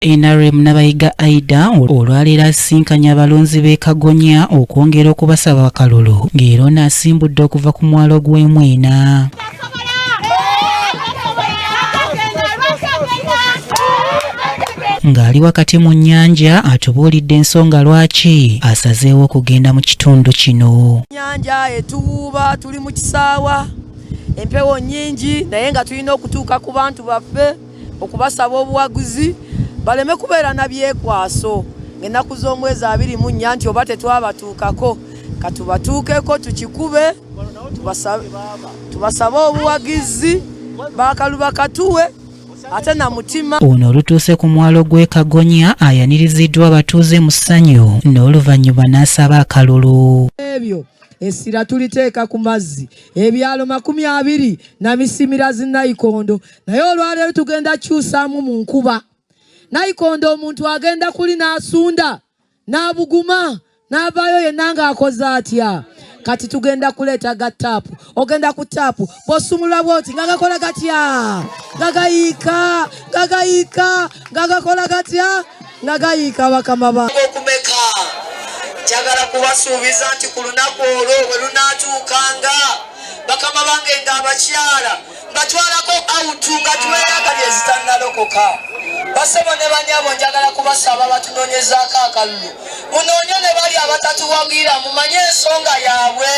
NRM Nabayiga Aida olwaleero asinkanya abalonzi b'e Kagonya okwongera okubasaba akalulu ng'era ono asimbudde okuva ku mwalo gw'e Mwena. Ng'ali wakati mu nnyanja atubuulidde ensonga lwaki asazeewo okugenda mu kitundu kino. Nnyanja etuwuuba tuli mu kisaawa, empewo nnyingi naye nga tulina okutuuka ku bantu baffe okubasaba obuwaguzi baleme kubeera na byekwaso ng'ennaku z'omwezi 24 nti oba tetwabatuukako katubatuukeko tukikube tubasabe obuwagizi bakaluba katuwe ate na mutima. Ono olutuuse ku mwalo gw'e Kagonya ayaniriziddwa abatuuze mu ssanyu n'oluvannyuma n'asaba akalulu. Ebyo essira tuliteeka ku mazzi ebyalo 20 na misimira zi Nayikondo naye olwaleero tugenda kyusaamu mu nkuba. Nayikondo omuntu agenda kuli n'asunda n'abuguma n'avaayo yenna ng'akoze atya. Kati tugenda kuleeta ga taapu, ogenda ku taapu bw'osumulwa bw'oti nga gakola gatya gagakola gatya nga gayiika bakama ba okumeka. Njagala kubasuubiza nti ku lunaku olwo bwe lunaatuukanga bakama bange ng'abakyala batwalako awutu nga tweyagalye ezitannalokoka. Basebo ne banyabo njagala kubasaba batunoonyezaako akalulu munoonye ne bali abatatuwagira mumanye ensonga yaabwe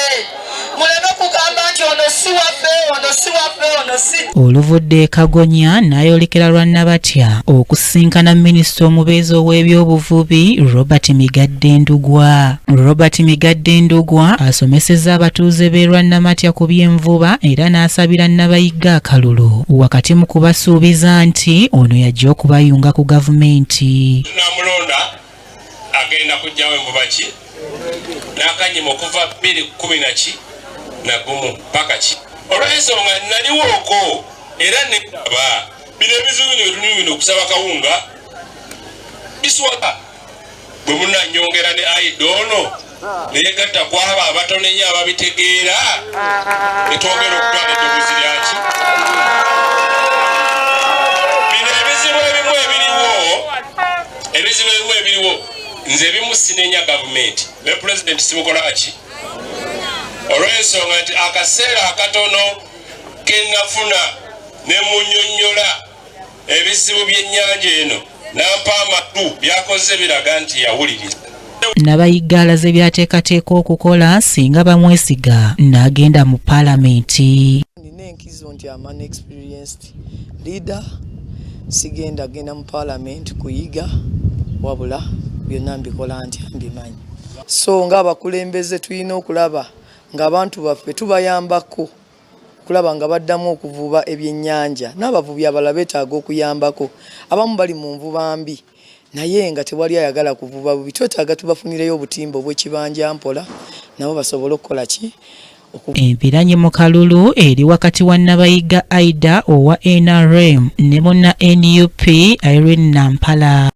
muleme kugamba nti ono si waffe ono si waffe ono si. Oluvudde e Kagonya n'ayolekera lwa Nabatya okusinkana minisita omubeezi ow'ebyobuvubi Robert Migadde Ndugwa. Robert Migadde Ndugwa asomesezza abatuuze b'e Namatya ku by'envuba era n'asabira Nabayiga akalulu wakati mu kubasuubiza nti ono yajja okubayunga ku gavumenti. Namulonda agenda kujjawo envuba ki n'akanyima okuva 2011 paka ki olw'ensonga naliwo okwo era neaba bino ebizibu bino bino okusaba kawunga biswaka bwe munanyongera ne aidono neyegatta kwaba abatono ennyo ababitegeera etwongera okutwala eddoboozi lyaki. Bino ebizibu ebimu ebiriwo nze ebimu sinenya gavumenti ne pulezidenti simukolaki olw'ensonga nti akaseera akatono kennafuna ne munnyonnyola ebizibu by'ennyanja eno nampa amatu byakoze biraga nti yawuliriza. Nabayiga alaze byateekateeka okukola singa bamwesiga n'agenda mu paalamenti. Nina enkizo nti ama experienced leader sigenda genda mu paalamenti kuyiga wabula byonna mbikola ntya mbimanyi. So ng'abakulembeze tulina okulaba ng'abantu baffe tubayambako kulaba nga baddamu okuvuba ebyennyanja n'abavubi abalala beetaaga okuyambako. Abamu bali mu nvuba mbi naye nga tewali ayagala kuvuba bubi twetaaga tubafunireyo obutimba obw'ekibanja mpola nabo basobole okukola ki. Empiranye mu kalulu eri wakati wa Nabayiga Aida owa NRM ne munna NUP Irene Nampala.